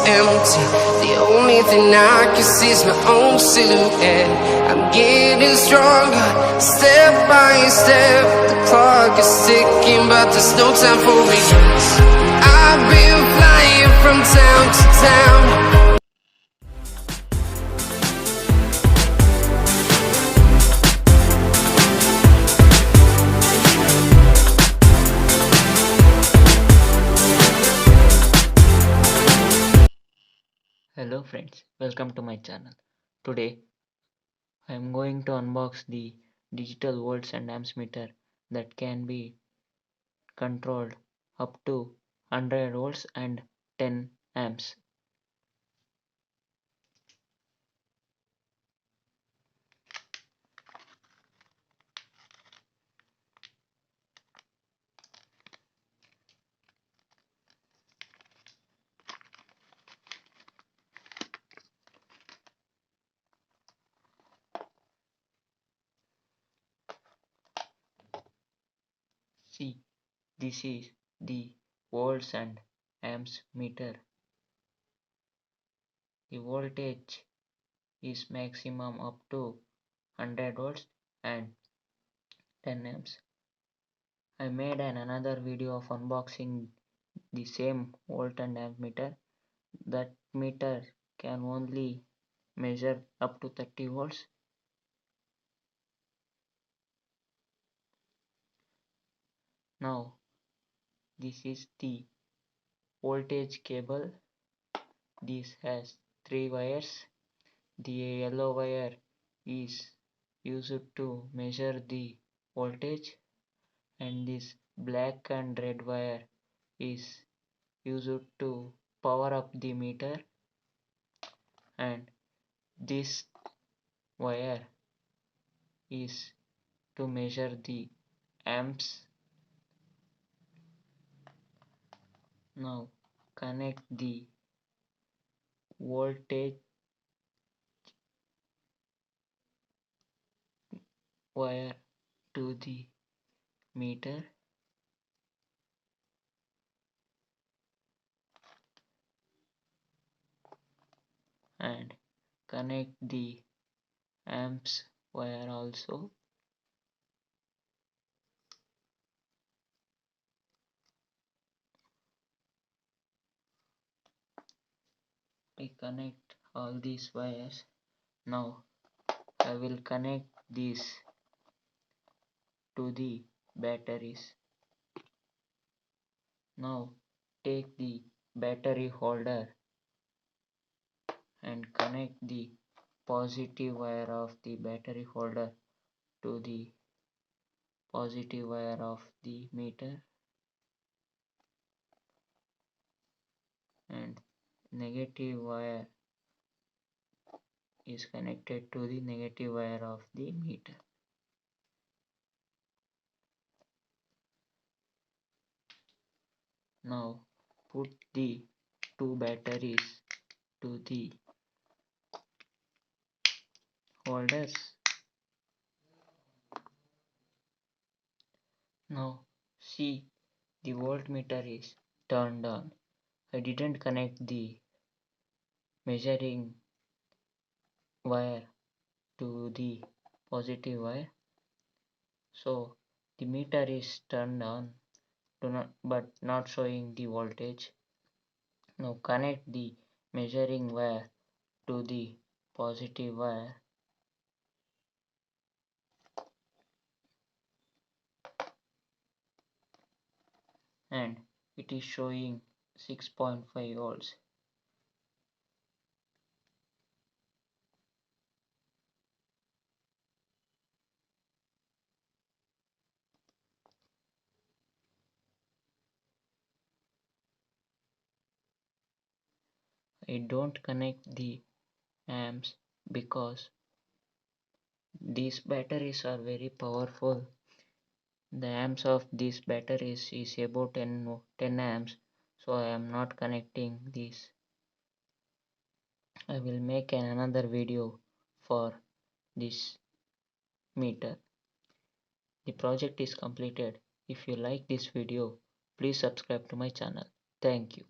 empty. The only thing I can see is my own silhouette. I'm getting stronger, step by step. The clock is ticking, but there's no time for regrets. I've been flying from town to town. Hello friends, welcome to my channel. Today I am going to unbox the digital volts and amps meter that can be controlled up to 100 volts and 10 amps. See, this is the volts and amps meter. The voltage is maximum up to 100 volts and 10 amps. I made another video of unboxing the same volt and amp meter. That meter can only measure up to 30 volts. Now this is the voltage cable. This has 3 wires. The yellow wire is used to measure the voltage, and this black and red wire is used to power up the meter, and this wire is to measure the amps. Now connect the voltage wire to the meter and connect the amps wire also. I connect all these wires. Now I will connect this to the batteries. Now take the battery holder and connect the positive wire of the battery holder to the positive wire of the meter, and negative wire is connected to the negative wire of the meter. Now put the two batteries to the holders. Now see, the voltmeter is turned on. I didn't connect the measuring wire to the positive wire, so the meter is turned on but not showing the voltage. Now connect the measuring wire to the positive wire and it is showing 6.5 volts. I don't connect the amps because these batteries are very powerful. The amps of these batteries is about 10 amps, so I am not connecting this. I will make another video for this meter. The project is completed. If you like this video, please subscribe to my channel. Thank you.